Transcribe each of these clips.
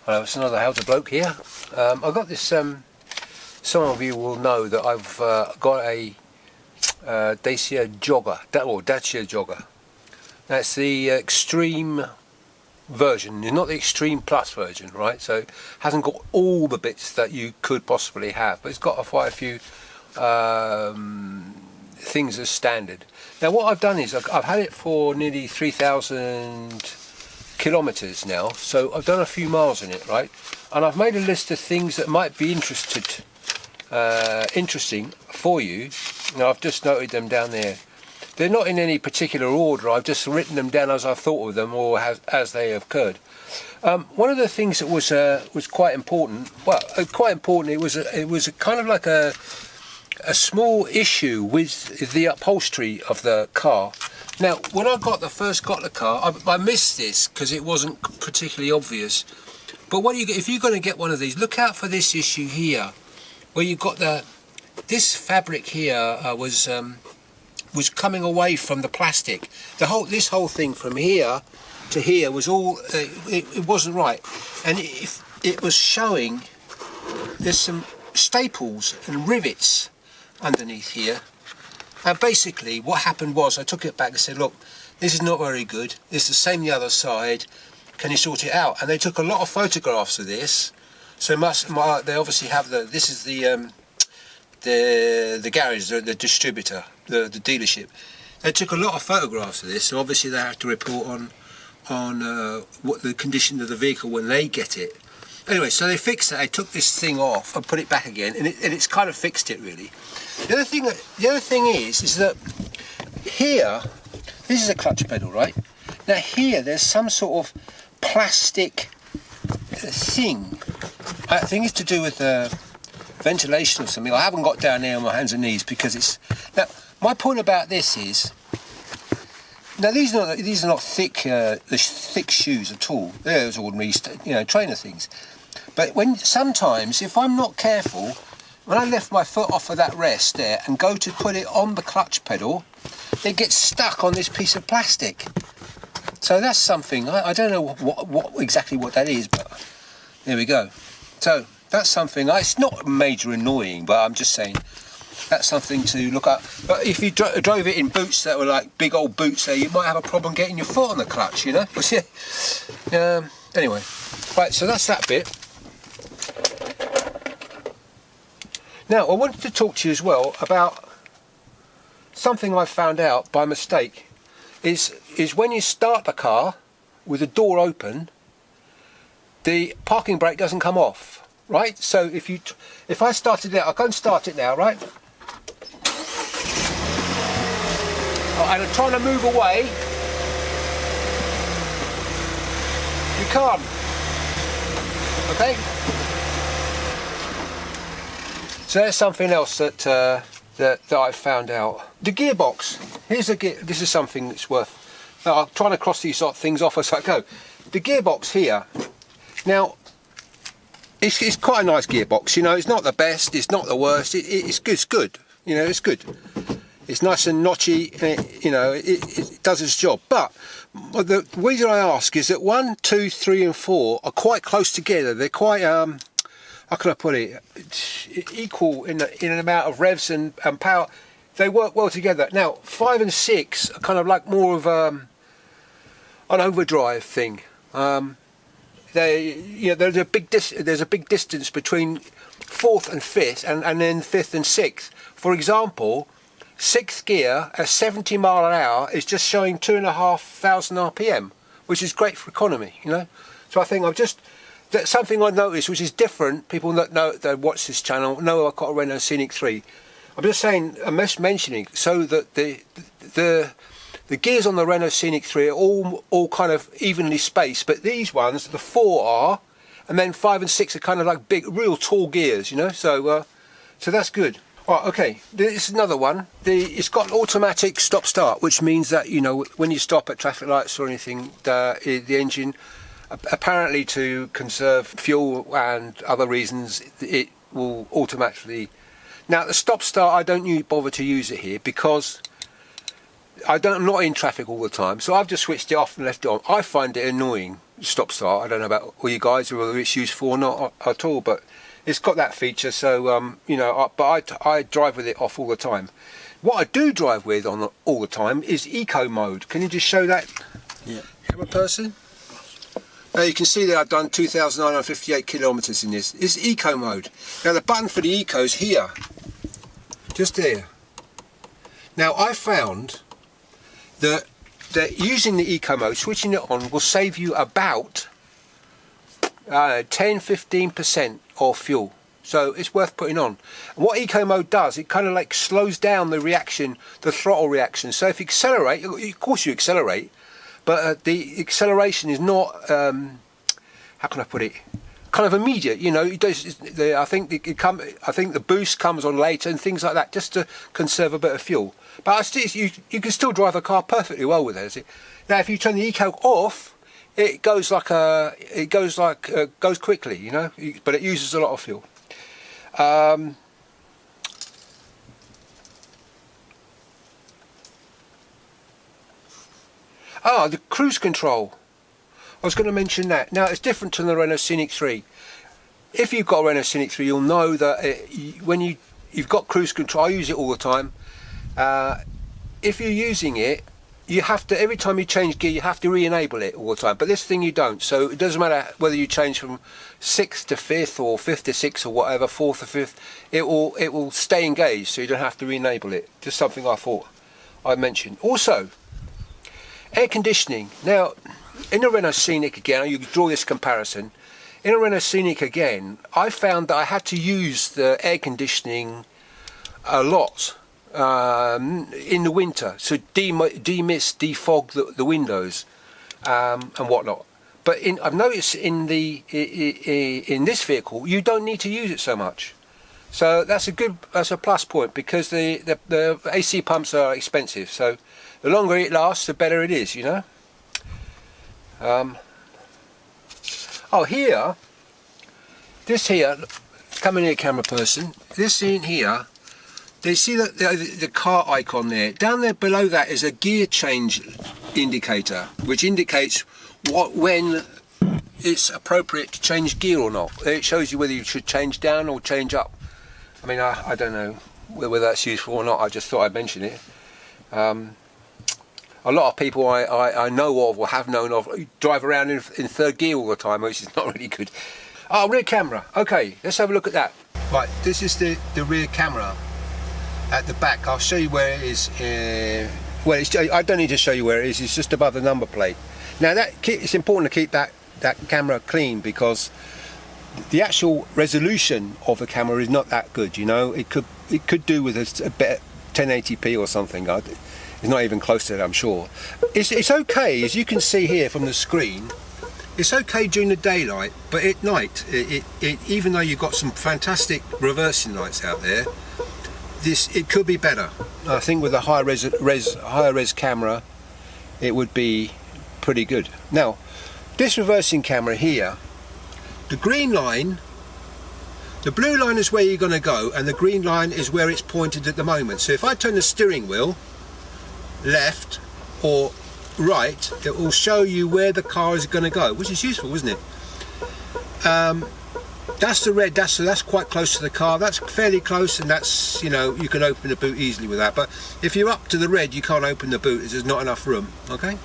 Hello, it's another HowToBloke here. I've got this, some of you will know that I've got a Dacia Jogger, or Dacia Jogger. That's the extreme version, not the extreme plus version, right? So it hasn't got all the bits that you could possibly have, but it's got quite a few things as standard. Now what I've done is I've had it for nearly 3,000 kilometers now, so I've done a few miles in it, right? And I've made a list of things that might be interesting for you. Now I've just noted them down there. They're not in any particular order. I've just written them down as I've thought of them, or as they have occurred. One of the things that was quite important. Well, quite important. It was a kind of like a small issue with the upholstery of the car. Now, when I first got the car, I missed this because it wasn't particularly obvious. But if you're going to get one of these, look out for this issue here, where you've got this fabric here was coming away from the plastic. This whole thing from here to here was all it wasn't right, and it was showing. There's some staples and rivets underneath here. And basically what happened was I took it back and said, look, this is not very good, it's the same the other side, can you sort it out? And they took a lot of photographs of this. So they obviously have this is the garage, the distributor, the dealership. They took a lot of photographs of this, so obviously they have to report on what the condition of the vehicle when they get it. Anyway, so they fixed it. They took this thing off and put it back again, and it's kind of fixed it really. The other thing is that here, this is a clutch pedal, right? Now here, there's some sort of plastic thing. I think it's to do with ventilation or something. I haven't got down there on my hands and knees because it's. Now, my point about this is. Now these are not thick shoes at all. They're those ordinary, trainer things. But sometimes, if I'm not careful, when I lift my foot off of that rest there and go to put it on the clutch pedal, it gets stuck on this piece of plastic. So that's something. I don't know exactly what that is, but there we go. So that's something. It's not major annoying, but I'm just saying. That's something to look at. But if you drove it in boots that were like big old boots there, you might have a problem getting your foot on the clutch, you know. Anyway, right, so that's that bit. Now, I wanted to talk to you as well about something I found out by mistake. Is when you start the car with the door open, the parking brake doesn't come off, right? So if I started it, I'll go and start it now, right? And I'm trying to move away. You can't. Okay? So there's something else that I found out. The gearbox. Here's a gear. This is something that's worth. Now I'm trying to cross these sort of things off as I go. The gearbox here. Now, it's quite a nice gearbox. You know, it's not the best. It's not the worst. It's good. It's good. You know, it's good. It's nice and notchy, it does its job. But the reason I ask is that 1, 2, 3 and 4 are quite close together. They're quite, how can I put it, equal in an amount of revs and power. They work well together. Now, 5 and 6 are kind of like more of an overdrive thing. There's a big distance between 4th and 5th, and then 5th and 6th. For example, 6th gear at 70 mile an hour is just showing 2,500 RPM, which is great for economy, you know. So I think that's something I noticed which is different. People that watch this channel know I've got a Renault Scenic 3. I'm just saying, I'm just mentioning so that the gears on the Renault Scenic 3 are all kind of evenly spaced, but these ones, the 4 are, and then 5 and 6 are kind of like big, real tall gears, you know. So that's good. Right, okay, this is another one. It's got an automatic stop-start, which means that, you know, when you stop at traffic lights or anything, the engine, apparently to conserve fuel and other reasons, it will automatically. Now, the stop-start, I don't bother to use it here because I'm not in traffic all the time, so I've just switched it off and left it on. I find it annoying. stop start. I don't know about all you guys whether it's used for or not at all, but it's got that feature. So you know, but I drive with it off all the time. What I do drive with on all the time is eco mode. Can you just show that? Yeah. Camera person. Now you can see that I've done 2,958 kilometres in this. It's eco mode. Now the button for the eco is here, just here. Now I found that using the eco mode, switching it on, will save you about 10-15% of fuel. So it's worth putting on. And what eco mode does, it kind of like slows down the reaction, the throttle reaction. So if you accelerate, of course you accelerate, but the acceleration is not, how can I put it, kind of immediate. You know, I think the boost comes on later and things like that, just to conserve a bit of fuel. But you can still drive a car perfectly well with it. Now, if you turn the eco off, it goes goes quickly, you know, but it uses a lot of fuel. The cruise control. I was going to mention that. Now, it's different to the Renault Scenic 3. If you've got a Renault Scenic 3, you'll know that when you've got cruise control, I use it all the time. If you're using it, you have to, every time you change gear, you have to re-enable it all the time. But this thing you don't. So it doesn't matter whether you change from 6th to 5th or 5th to 6th or whatever, 4th to 5th. It will stay engaged, so you don't have to re-enable it. Just something I thought I'd mention. Also, air conditioning. Now, in a Renault Scenic again, you draw this comparison. In a Renault Scenic again, I found that I had to use the air conditioning a lot in the winter, so demist, defog the windows and whatnot. But I've noticed in this vehicle, you don't need to use it so much. So that's a plus point, because the AC pumps are expensive. So the longer it lasts, the better it is, you know. This here, come in here, camera person. This in here, they see the car icon there. Down there below that is a gear change indicator, which indicates when it's appropriate to change gear or not. It shows you whether you should change down or change up. I mean, I don't know whether that's useful or not. I just thought I'd mention it. A lot of people I know of or have known of drive around in third gear all the time, which is not really good. Rear camera. Okay, let's have a look at that. Right, this is the rear camera at the back. I'll show you where it is. I don't need to show you where it is. It's just above the number plate. Now it's important to keep that camera clean, because the actual resolution of the camera is not that good. You know, it could do with a better 1080p or something. It's not even close to that, I'm sure. It's okay, as you can see here from the screen. It's okay during the daylight, but at night, even though you've got some fantastic reversing lights out there, it could be better. I think with a higher res camera, it would be pretty good. Now, this reversing camera here, the green line, the blue line is where you're going to go, and the green line is where it's pointed at the moment. So if I turn the steering wheel left or right, it will show you where the car is going to go, which is useful, isn't it? That's the red, that's quite close to the car. That's fairly close, and that's, you know, you can open the boot easily with that. But if you're up to the red, you can't open the boot, there's not enough room. Okay,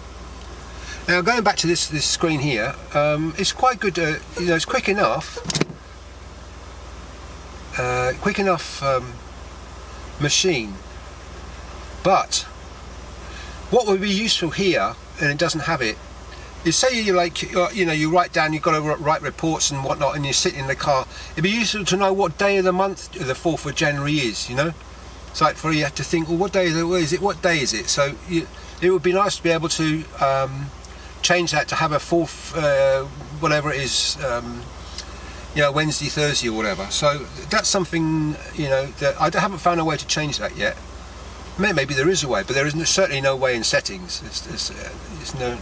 now going back to this screen here, it's quite good. You know, it's quick enough machine. But what would be useful here, and it doesn't have it, is say you you write down, you've got to write reports and whatnot, and you're sitting in the car. It'd be useful to know what day of the month the 4th of January is, you know. It's like you have to think, well, what day is it? What day is it? So it would be nice to be able to change that to have a 4th, whatever it is, Wednesday, Thursday, or whatever. So that's something, you know, that I haven't found a way to change that yet. Maybe there is a way, but there is certainly no way in settings. There's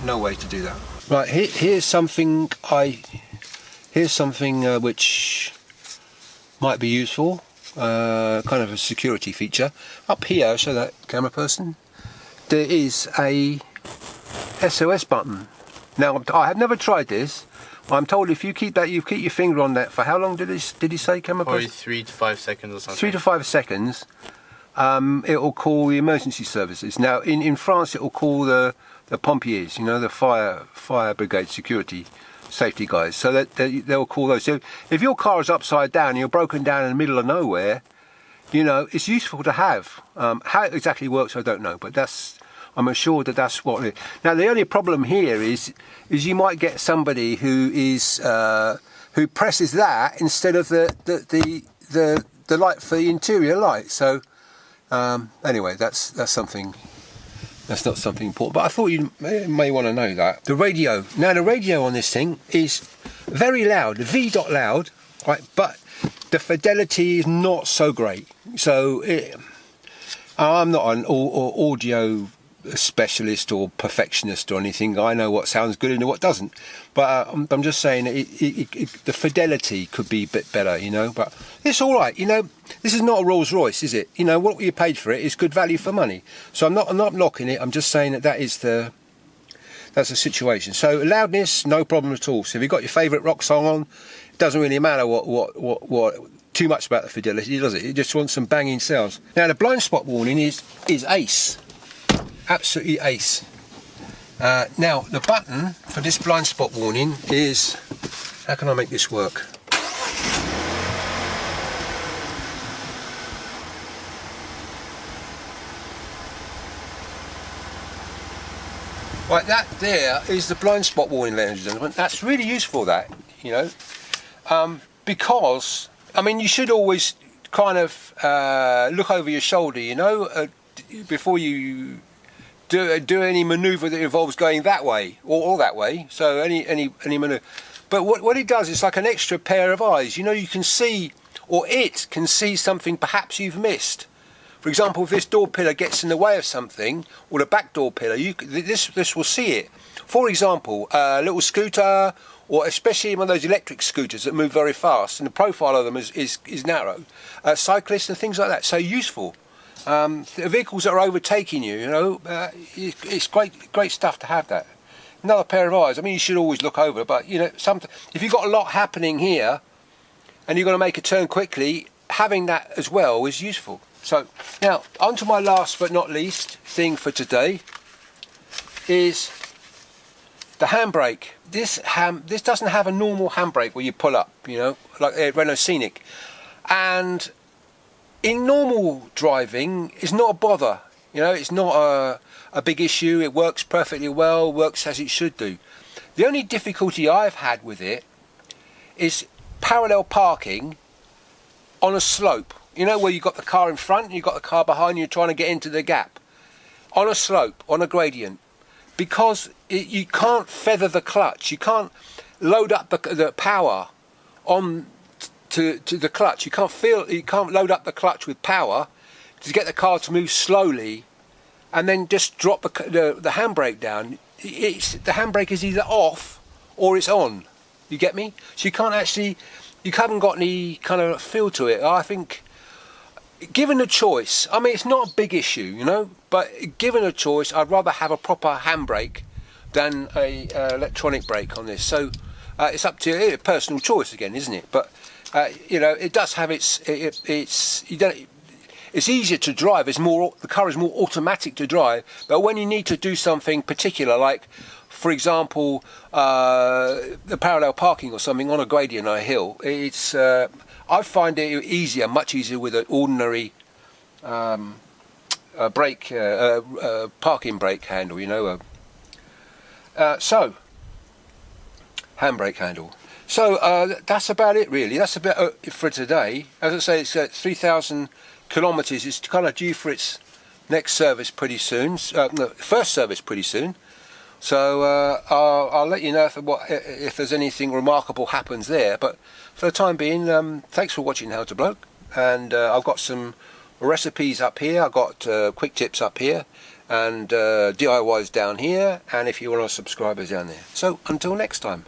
no way to do that. Right, here's something which might be useful, kind of a security feature. Up here, show that camera person, there is a SOS button. Now, I have never tried this. I'm told if you keep your finger on that for how long did he say, chemical? Probably 3 to 5 seconds or something. 3 to 5 seconds. It will call the emergency services. Now, in France, it will call the pompiers, you know, the fire brigade security safety guys. So that they'll call those. So if your car is upside down and you're broken down in the middle of nowhere, you know, it's useful to have. How it exactly works, I don't know, but I'm assured that's what it is. Now, the only problem here is you might get somebody who presses that instead of the light for the interior light. So anyway, that's something. That's not something important, but I thought you may want to know that. The radio. Now, the radio on this thing is very loud, V.loud, right? But the fidelity is not so great. So I'm not an audio specialist or perfectionist or anything. I know what sounds good and what doesn't. But I'm just saying the fidelity could be a bit better, you know. But it's all right, you know. This is not a Rolls Royce, is it? You know, what you paid for it is good value for money. So I'm not knocking it. I'm just saying that's the situation. So loudness, no problem at all. So if you've got your favourite rock song on, it doesn't really matter what too much about the fidelity, does it? It just wants some banging sounds. Now, the blind spot warning is ace. Absolutely ace. Now, the button for this blind spot warning is, how can I make this work? Right, that there is the blind spot warning, ladies and gentlemen. That's really useful, that, you know, because, I mean, you should always kind of look over your shoulder, you know, before you do any manoeuvre that involves going that way or that way. So any manoeuvre. But what it does is like an extra pair of eyes. You know, you can see, or it can see something perhaps you've missed. For example, if this door pillar gets in the way of something, or the back door pillar, this will see it. For example, a little scooter, or especially one of those electric scooters that move very fast, and the profile of them is narrow. Cyclists and things like that. So useful. The vehicles that are overtaking you, you know, it's great stuff to have that. Another pair of eyes. I mean, you should always look over, but you know, if you've got a lot happening here, and you're going to make a turn quickly, having that as well is useful. So now, on to my last but not least thing for today is the handbrake. This doesn't have a normal handbrake where you pull up, you know, like a Renault Scenic, and in normal driving, it's not a bother. You know, it's not a big issue. It works perfectly well, works as it should do. The only difficulty I've had with it is parallel parking on a slope. You know, where you've got the car in front and you've got the car behind you trying to get into the gap. On a slope, on a gradient. Because you can't feather the clutch. You can't load up the power on to the clutch. You can't load up the clutch with power to get the car to move slowly and then just drop the handbrake down. The handbrake is either off or it's on. You get me? So you haven't got any kind of feel to it. I think, given a choice, I mean, it's not a big issue, you know, but given a choice, I'd rather have a proper handbrake than a electronic brake on this. So it's up to personal choice again, isn't it? But you know, it does have it's easier to drive. The car is more automatic to drive. But when you need to do something particular, like, for example, the parallel parking or something on a gradient or a hill, I find it easier, much easier with an ordinary parking brake handle, you know. So, handbrake handle. So that's about it, really. That's about it for today. As I say, it's 3,000 kilometres. It's kind of due for its next service pretty soon. First service pretty soon. So I'll let you know if there's anything remarkable happens there. But for the time being, thanks for watching HowToBloke. And I've got some recipes up here. I've got quick tips up here. And DIYs down here. And if you want to subscribe, is down there. So until next time.